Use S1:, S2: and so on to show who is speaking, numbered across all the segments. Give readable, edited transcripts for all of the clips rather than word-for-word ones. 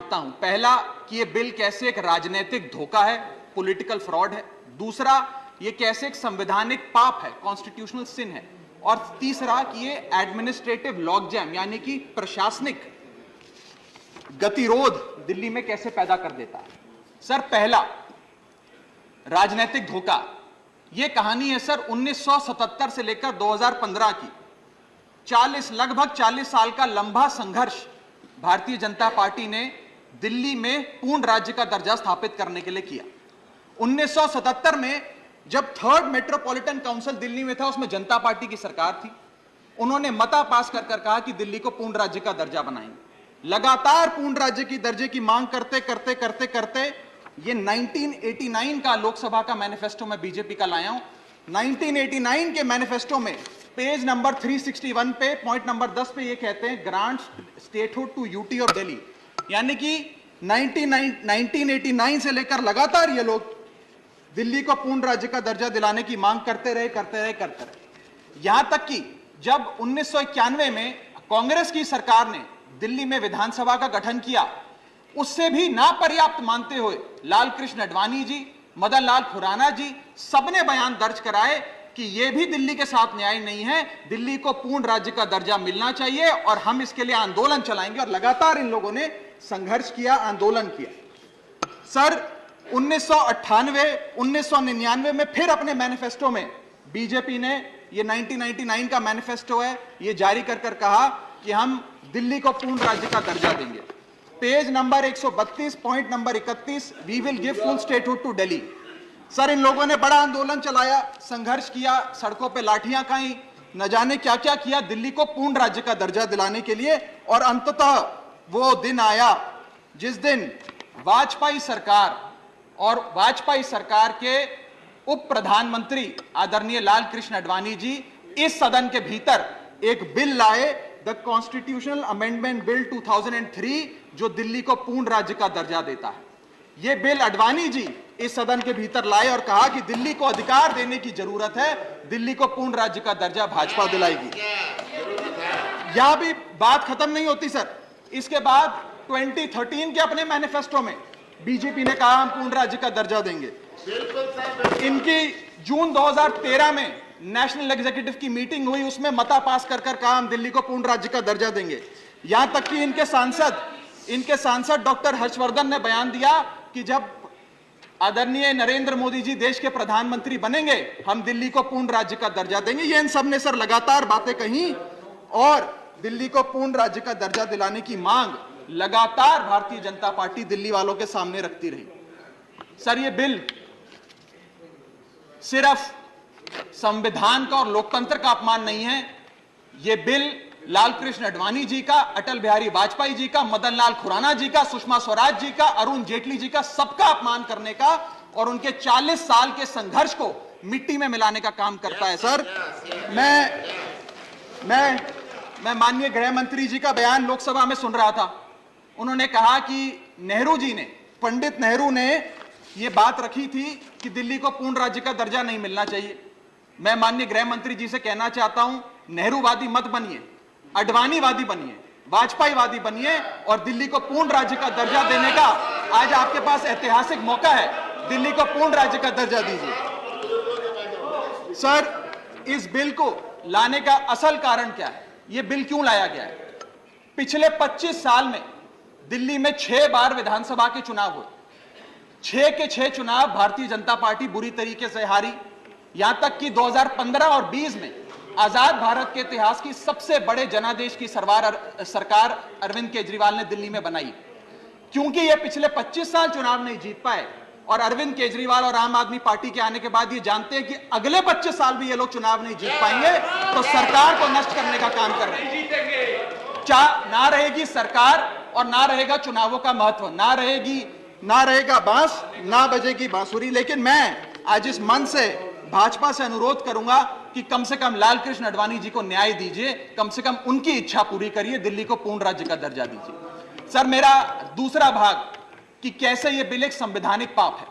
S1: हूं। पहला कि यह बिल कैसे एक राजनीतिक धोखा है, पॉलिटिकल फ्रॉड है। दूसरा, यह कैसे एक संवैधानिक पाप है, कॉन्स्टिट्यूशनल सिन है। और तीसरा कि यह एडमिनिस्ट्रेटिव लॉकजैम यानी कि प्रशासनिक गतिरोध दिल्ली में कैसे पैदा कर देता है। सर, पहला राजनीतिक धोखा, यह कहानी है सर 1977 से लेकर 2015 की। लगभग 40 साल का लंबा संघर्ष भारतीय जनता पार्टी ने दिल्ली में पूर्ण राज्य का दर्जा स्थापित करने के लिए किया। 1977 में जब थर्ड मेट्रोपॉलिटन काउंसिल दिल्ली में था, उसमें जनता पार्टी की सरकार थी। उन्होंने मता पास कर कहा कि दिल्ली को पूर्ण राज्य का दर्जा बनाएंगे। लगातार पूर्ण राज्य की दर्जे की मांग करते करते करते करते ये 1989 का लोकसभा का मैनिफेस्टो में बीजेपी का लाया हूं। 1989 के मैनिफेस्टो में पेज नंबर 361 पे पॉइंट नंबर 10 पे ये कहते हैं, ग्रांट स्टेटहुड टू यूटी और दिल्ली। यानी कि 1989 से लेकर लगातार ये लोग दिल्ली को पूर्ण राज्य का दर्जा दिलाने की मांग करते रहे। यहां तक कि जब 1991 में कांग्रेस की सरकार ने दिल्ली में विधानसभा का गठन किया, उससे भी नापर्याप्त मानते हुए लाल कृष्ण आडवाणी जी, मदन लाल खुराना जी सबने बयान दर्ज कराए कि यह भी दिल्ली के साथ न्याय नहीं है, दिल्ली को पूर्ण राज्य का दर्जा मिलना चाहिए और हम इसके लिए आंदोलन चलाएंगे। और लगातार इन लोगों ने संघर्ष किया, आंदोलन किया। सर, 1999 में फिर अपने मैनिफेस्टो में बीजेपी ने, ये 1999 का मैनिफेस्टो है, ये जारी कर कहा कि हम दिल्ली को पूर्ण राज्य का दर्जा देंगे। Page number 132 point number 31, we will give full statehood to Delhi. Sir, इन लोगों ने बड़ा आंदोलन चलाया, संघर्ष किया, सड़कों पे लाठियां खाई, न जाने क्या क्या किया दिल्ली को पूर्ण राज्य का दर्जा दिलाने के लिए। और अंततः वो दिन आया जिस दिन वाजपेयी सरकार के उप प्रधानमंत्री आदरणीय लाल कृष्ण आडवाणी जी इस सदन के भीतर एक बिल लाए, द कॉन्स्टिट्यूशनल अमेंडमेंट बिल 2003, जो दिल्ली को पूर्ण राज्य का दर्जा देता है। यह बिल आडवाणी जी इस सदन के भीतर लाए और कहा कि दिल्ली को अधिकार देने की जरूरत है, दिल्ली को पूर्ण राज्य का दर्जा भाजपा दिलाएगी। यहां भी बात खत्म नहीं होती सर। इसके बाद 2013 के अपने मैनिफेस्टो में बीजेपी ने कहा हम पूर्ण राज्य का दर्जा देंगे। इनकी जून 2013 में नेशनल एग्जीक्यूटिव की मीटिंग हुई, उसमें मता पास कर कहा हम दिल्ली को पूर्ण राज्य का दर्जा देंगे। यहां तक कि इनके सांसद डॉक्टर हर्षवर्धन ने बयान दिया कि जब आदरणीय नरेंद्र मोदी जी देश के प्रधानमंत्री बनेंगे, हम दिल्ली को पूर्ण राज्य का दर्जा देंगे। ये इन सब ने सर लगातार बातें कही और दिल्ली को पूर्ण राज्य का दर्जा दिलाने की मांग लगातार भारतीय जनता पार्टी दिल्ली वालों के सामने रखती रही। सर, ये बिल सिर्फ संविधान का और लोकतंत्र का अपमान नहीं है, यह बिल लाल कृष्ण आडवाणी जी का, अटल बिहारी वाजपेयी जी का, मदन लाल खुराना जी का, सुषमा स्वराज जी का, अरुण जेटली जी का, सबका अपमान करने का और उनके 40 साल के संघर्ष को मिट्टी में मिलाने का काम करता है। सर, मैं माननीय गृह मंत्री जी का बयान लोकसभा में सुन रहा था। उन्होंने कहा कि पंडित नेहरू ने यह बात रखी थी कि दिल्ली को पूर्ण राज्य का दर्जा नहीं मिलना चाहिए। मैं माननीय गृह मंत्री जी से कहना चाहता हूं, नेहरूवादी मत बनिए, आडवाणीवादी बनिए, वाजपेयीवादी बनिए और दिल्ली को पूर्ण राज्य का दर्जा देने का आज आपके पास ऐतिहासिक मौका है। दिल्ली को पूर्ण राज्य का दर्जा दीजिए। सर, इस बिल को लाने का असल कारण क्या है? यह बिल क्यों लाया गया है? पिछले 25 साल में दिल्ली में 6 बार विधानसभा के चुनाव हुए। 6 के 6 चुनाव भारतीय जनता पार्टी बुरी तरीके से हारी। यहां तक कि 2015 और 20 में आजाद भारत के इतिहास की सबसे बड़े जनादेश की सरकार अरविंद केजरीवाल ने दिल्ली में बनाई। क्योंकि ये पिछले 25 साल चुनाव नहीं जीत पाए और अरविंद केजरीवाल और आम आदमी पार्टी के आने के बाद ये जानते हैं कि अगले 25 साल भी ये लोग चुनाव नहीं जीत पाएंगे, तो सरकार को नष्ट करने का काम कर रहे हैं। ना रहेगी सरकार और ना रहेगा चुनावों का महत्व, ना रहेगा बांस, ना बजेगी बांसुरी। लेकिन मैं आज इस मन से भाजपा से अनुरोध करूंगा कि कम से कम लाल कृष्ण आडवाणी जी को न्याय दीजिए, कम से कम उनकी इच्छा पूरी करिए, दिल्ली को पूर्ण राज्य का दर्जा दीजिए। सर, मेरा दूसरा भाग कि कैसे यह बिल एक संवैधानिक पाप है।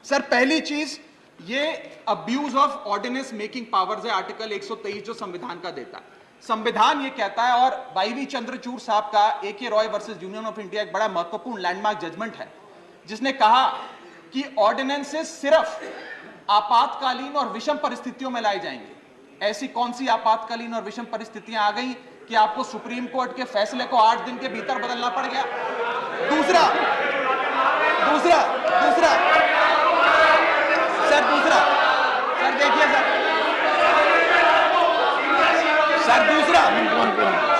S1: सर, पहली चीज, ये abuse of ordinance making powers है, आर्टिकल 123 जो संविधान का देता है। संविधान ये कहता है, और वाईवी चंद्रचूड़ साहब का AK Roy versus union of India एक बड़ा महत्वपूर्ण लैंडमार्क जजमेंट है, जिसने कहा कि ऑर्डिनेंसेस सिर्फ आपातकालीन और विषम परिस्थितियों में लाए जाएंगे। ऐसी कौन सी आपातकालीन और विषम परिस्थितियां आ गई कि आपको सुप्रीम कोर्ट के फैसले को 8 दिन के भीतर बदलना पड़ गया? दूसरा सर देखिए सर दूसरा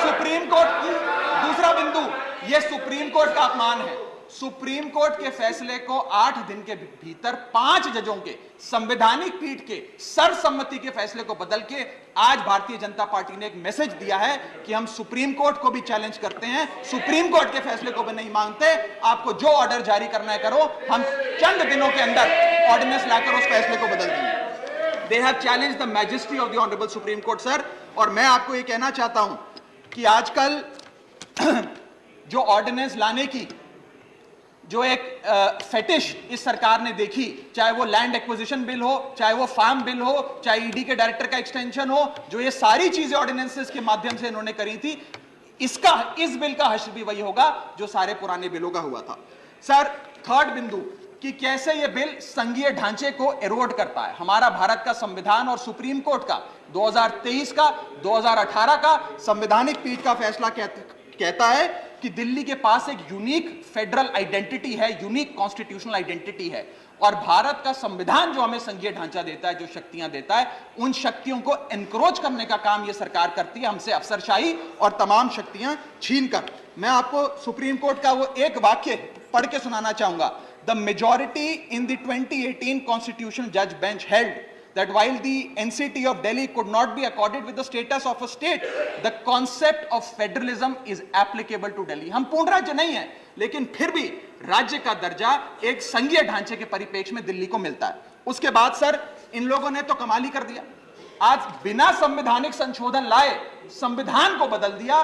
S1: सुप्रीम कोर्ट की दूसरा बिंदु, यह सुप्रीम कोर्ट का अपमान है। सुप्रीम कोर्ट के फैसले को 8 दिन के भीतर 5 जजों के संवैधानिक पीठ के सर्वसम्मति के फैसले को बदल के आज भारतीय जनता पार्टी ने एक मैसेज दिया है कि हम सुप्रीम कोर्ट को भी चैलेंज करते हैं, सुप्रीम कोर्ट के फैसले को भी नहीं मांगते, आपको जो ऑर्डर जारी करना है करो, हम चंद दिनों के अंदर ऑर्डिनेंस लाकर उस फैसले को बदल देंगे। They have challenged the majesty of the honourable supreme court sir. और मैं आपको ये कहना चाहता हूं कि आजकल जो ऑर्डिनेंस लाने की जो एक फेटिश इस सरकार ने देखी, चाहे वो लैंड एक्विजिशन बिल हो, चाहे वो फार्म बिल हो, चाहे ईडी के डायरेक्टर का एक्सटेंशन हो, जो ये सारी चीजें ऑर्डिनेंसेस के माध्यम से इन्होंने करी थी, इस बिल का हश्र भी वही होगा जो सारे पुराने बिलों का हुआ था। सर थर्ड बिंदु कि कैसे ये बिल संघीय ढांचे को एरोड करता है। हमारा भारत का संविधान और सुप्रीम कोर्ट का 2023 का 2018 का संवैधानिक पीठ का फैसला कहता है कि दिल्ली के पास एक यूनिक फेडरल आइडेंटिटी है, यूनिक कॉन्स्टिट्यूशनल आइडेंटिटी है, और भारत का संविधान जो हमें संघीय ढांचा देता है, जो शक्तियां देता है, उन शक्तियों को एनक्रोच करने का काम यह सरकार करती है, हमसे अफसरशाही और तमाम शक्तियां छीनकर। मैं आपको सुप्रीम कोर्ट का वो एक वाक्य पढ़ के सुनाना चाहूंगा। The majority in the 2018 constitutional जज bench held that while the NCT of Delhi could not be accorded with the status of a state, the concept of federalism is applicable to Delhi. हम पूर्ण राज्य नहीं है, लेकिन फिर भी राज्य का दर्जा एक संघीय ढांचे के परिप्रेक्ष्य में दिल्ली को मिलता है। उसके बाद सर इन लोगों ने तो कमाल ही कर दिया, आज बिना संवैधानिक संशोधन लाए संविधान को बदल दिया,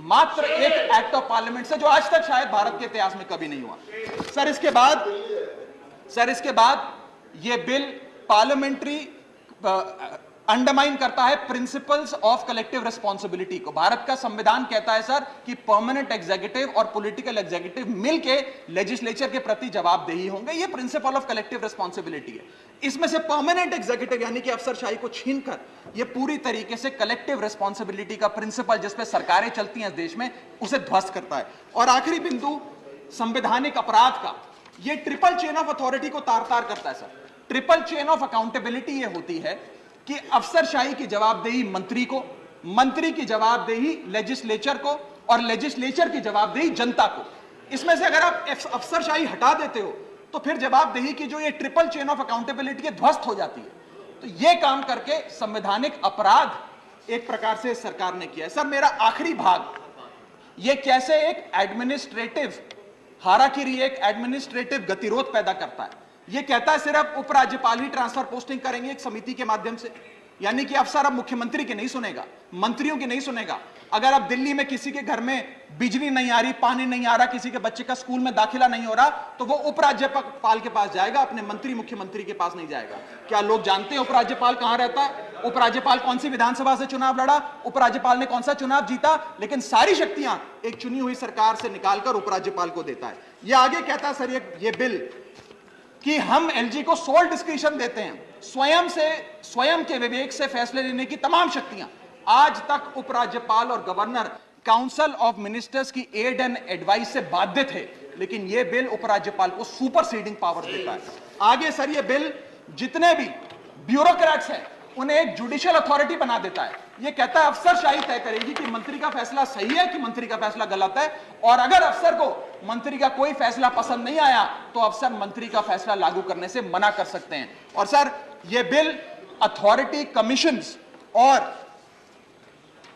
S1: मात्र एक एक्ट ऑफ पार्लियामेंट से, जो आज तक शायद भारत के इतिहास में कभी नहीं हुआ। सर इसके बाद ये बिल पार्लियामेंट्री अंडरमाइन करता है प्रिंसिपल्स ऑफ कलेक्टिव रिस्पांसिबिलिटी को। भारत का संविधान कहता है सर कि परमानेंट एग्जीक्यूटिव और पॉलिटिकल एग्जीक्यूटिव मिलके लेजिस्लेचर के प्रति जवाबदेही होंगे, ये प्रिंसिपल ऑफ कलेक्टिव रिस्पांसिबिलिटी है। इसमें से परमानेंट एग्जीक्यूटिव यानी कि अफसरशाही को छीनकर ये पूरी तरीके से कलेक्टिव रिस्पांसिबिलिटी का प्रिंसिपल जिस पे सरकारें चलती हैं इस देश में, उसे ध्वस्त करता है। और आखिरी बिंदु संवैधानिक अपराध का, ये ट्रिपल चेन ऑफ अथॉरिटी को तार तार करता है sir. Triple chain of accountability ये होती है कि अफसरशाही की जवाबदेही मंत्री को, मंत्री की जवाबदेही लेजिस्लेचर को, और लेजिस्लेचर की जवाबदेही जनता को। इसमें से अगर आप अफसरशाही हटा देते हो तो फिर जवाबदेही की जो ये ट्रिपल चेन ऑफ अकाउंटेबिलिटी है ध्वस्त हो जाती है। तो ये काम करके संवैधानिक अपराध एक प्रकार से सरकार ने किया है। सर मेरा आखिरी भाग, ये कैसे एक एडमिनिस्ट्रेटिव हाराकिरी, एक एडमिनिस्ट्रेटिव गतिरोध पैदा करता है। ये कहता है सिर्फ उपराज्यपाल ही ट्रांसफर पोस्टिंग करेंगे एक समिति के माध्यम से, यानी कि अफसर अब मुख्यमंत्री की नहीं सुनेगा, मंत्रियों की नहीं सुनेगा। अगर अब दिल्ली में किसी के घर में बिजली नहीं आ रही, पानी नहीं आ रहा, किसी के बच्चे का स्कूल में दाखिला नहीं हो रहा, तो वो उपराज्यपाल के पास जाएगा, अपने मंत्री मुख्यमंत्री के पास नहीं जाएगा। क्या लोग जानते हैं उपराज्यपाल कहां रहता है? उपराज्यपाल कौन सी विधानसभा से चुनाव लड़ा, उपराज्यपाल ने कौन सा चुनाव जीता? लेकिन सारी शक्तियां एक चुनी हुई सरकार से निकालकर उपराज्यपाल को देता है। ये आगे कहता है सर ये बिल कि हम एलजी को सोल डिस्क्रिशन देते हैं, स्वयं के विवेक से फैसले लेने की तमाम शक्तियां। आज तक उपराज्यपाल और गवर्नर काउंसिल ऑफ मिनिस्टर्स की एड एंड एडवाइस से बाध्य थे, लेकिन यह बिल उपराज्यपाल को सुपरसीडिंग पावर देता है। आगे सर यह बिल जितने भी ब्यूरोक्रेट्स हैं उन्हें एक जुडिशियल अथॉरिटी बना देता है। यह कहता है अफसरशाही तय करेगी कि मंत्री का फैसला सही है कि मंत्री का फैसला गलत है, और अगर अफसर को मंत्री का कोई फैसला पसंद नहीं आया तो अफसर मंत्री का फैसला लागू करने से मना कर सकते हैं। और सर यह बिल अथॉरिटी, कमीशंस और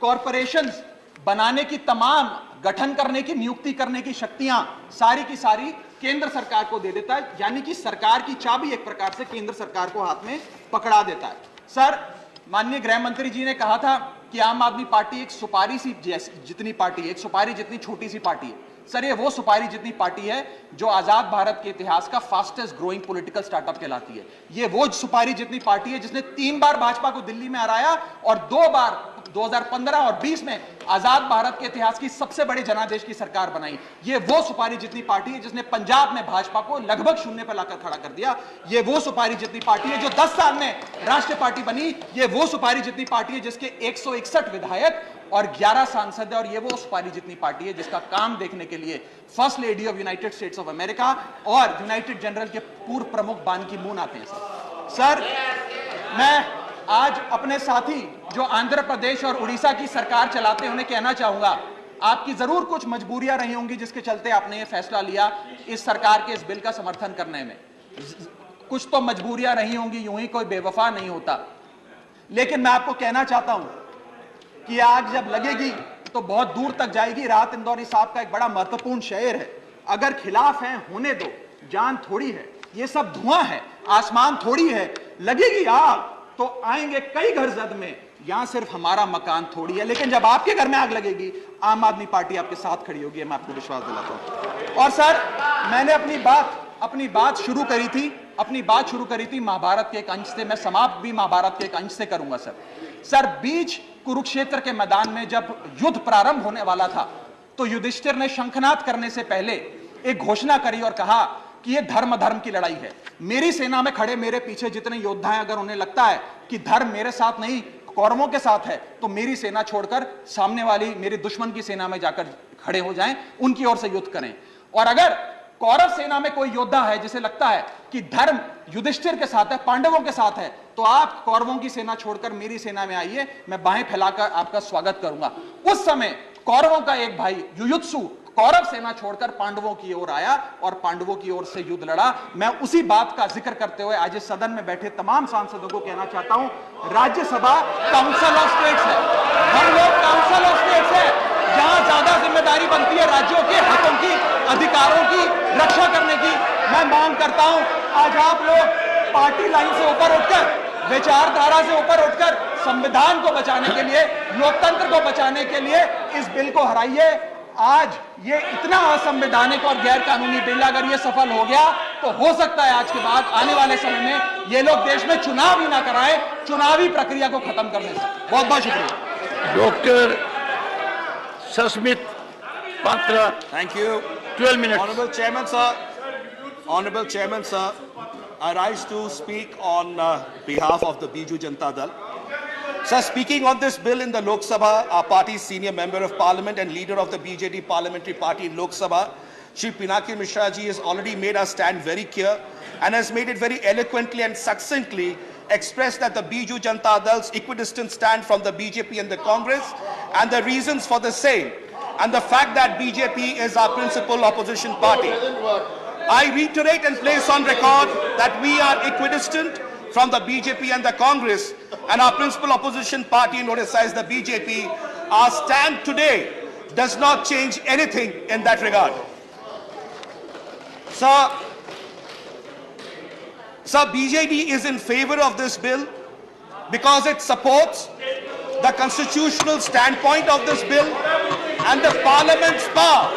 S1: कॉरपोरेशंस बनाने की, तमाम गठन करने की, नियुक्ति करने की शक्तियां सारी की सारी केंद्र सरकार को दे देता है, यानी कि सरकार की चाबी एक प्रकार से केंद्र सरकार को हाथ में पकड़ा देता है। सर माननीय गृह मंत्री जी ने कहा था कि आम आदमी पार्टी एक सुपारी सी जितनी पार्टी है, एक सुपारी जितनी छोटी सी पार्टी है। सर ये वो सुपारी जितनी पार्टी है जो आजाद भारत के इतिहास का फास्टेस्ट ग्रोइंग पॉलिटिकल स्टार्टअप कहलाती है। ये वो सुपारी जितनी पार्टी है जिसने 3 बार भाजपा को दिल्ली में हराया और 2 बार 2015 और 20 में आजाद भारत के इतिहास की सबसे बड़ी जनादेश की सरकार बनाई। ये वो सुपारी जितनी पार्टी है जिसने पंजाब में भाजपा को लगभग शून्य पर लाकर खड़ा कर दिया। ये वो सुपारी जितनी पार्टी है जो 10 साल में राष्ट्रीय पार्टी बनी। ये वो सुपारी जितनी पार्टी है जिसके 161 विधायक और 11 सांसद है। और ये वो सुपारी जितनी पार्टी है जिसका काम देखने के लिए first lady of United states of America और यूनाइटेड जनरल के पूर्व प्रमुख बान की मून आते हैं। सर, मैं आज अपने साथी जो आंध्र प्रदेश और उड़ीसा की सरकार चलाते हैं उन्हें कहना चाहूंगा, आपकी जरूर कुछ मजबूरियां रही होंगी जिसके चलते आपने ये फैसला लिया इस सरकार के इस बिल का समर्थन करने में। कुछ तो मजबूरियां रही होंगी, यूं ही कोई बेवफा नहीं होता। लेकिन मैं आपको कहना चाहता हूं कि आग जब लगेगी तो बहुत दूर तक जाएगी। राहत इंदौरी साहब का एक बड़ा महत्वपूर्ण शेर है, अगर खिलाफ है होने दो, जान थोड़ी है, ये सब धुआं है, आसमान थोड़ी है, लगेगी आग तो आएंगे कई घर जद में, यहां सिर्फ हमारा मकान थोड़ी है। लेकिन जब आपके घर में आग लगेगी, आम आदमी पार्टी आपके साथ खड़ी होगी, मैं आपको विश्वास दिलाता हूं। और सर, मैंने अपनी बात शुरू करी थी महाभारत के एक अंश से, मैं समाप्त भी महाभारत के एक अंश से करूंगा। सर, बीच कुरुक्षेत्र के मैदान में जब युद्ध प्रारंभ होने वाला था तो युधिष्ठिर ने शंखनाद करने से पहले एक घोषणा करी और कहा कि यह धर्म की लड़ाई है। मेरी सेना में खड़े मेरे पीछे जितने योद्धा हैं, अगर उन्हें लगता है कि धर्म मेरे साथ नहीं कौरवों के साथ है, तो मेरी सेना छोड़कर सामने वाली मेरे दुश्मन की सेना में जाकर खड़े हो जाएं, उनकी ओर से युद्ध करें। और अगर कौरव सेना में कोई योद्धा है जिसे लगता है कि धर्म युधिष्ठिर के साथ है, पांडवों के साथ है, तो आप कौरवों की सेना छोड़कर मेरी सेना में आइए, मैं बाहें फैलाकर आपका स्वागत करूंगा। उस समय कौरवों का एक भाई युयुत्सु कौरव सेना छोड़कर पांडवों की ओर आया और पांडवों की ओर से युद्ध लड़ा। मैं उसी बात का जिक्र करते हुए आज इस सदन में बैठे तमाम सांसदों को कहना चाहता हूं, राज्यसभा काउंसिल ऑफ स्टेट्स है, हम लोग काउंसिल ऑफ स्टेट्स है, जहां ज्यादा जिम्मेदारी बनती है राज्यों के हकों की, अधिकारों की रक्षा करने की। मैं मांग करता हूं, आज आप लोग पार्टी लाइन से ऊपर उठकर, विचारधारा से ऊपर उठकर संविधान को बचाने के लिए, लोकतंत्र को बचाने के लिए इस बिल को हराइए। आज ये इतना असंवैधानिक और गैर कानूनी बिल अगर ये सफल हो गया तो हो सकता है आज के बाद आने वाले समय में ये लोग देश में चुनाव ही ना कराएं, चुनावी प्रक्रिया को खत्म करने से। बहुत बहुत शुक्रिया।
S2: Doctor Sasmit Patra,
S3: Thank you.
S2: 12 minutes.
S3: Honorable Chairman, sir, I rise to speak on behalf of the Biju Janata Dal. Sir, speaking on this bill in the Lok Sabha, our party's senior member of parliament and leader of the BJD parliamentary party in Lok Sabha, Shri Pinaki Mishra ji has already made our stand very clear and has made it very eloquently and succinctly expressed that the Biju Janata Dal's equidistant stand from the BJP and the Congress and the reasons for the same, and the fact that BJP is our principal opposition party. I reiterate and place on record that we are equidistant from the BJP and the Congress, and our principal opposition party in Odisha is the BJP. Our stand today does not change anything in that regard. Sir, BJD is in favor of this bill because it supports the constitutional standpoint of this bill and the Parliament's power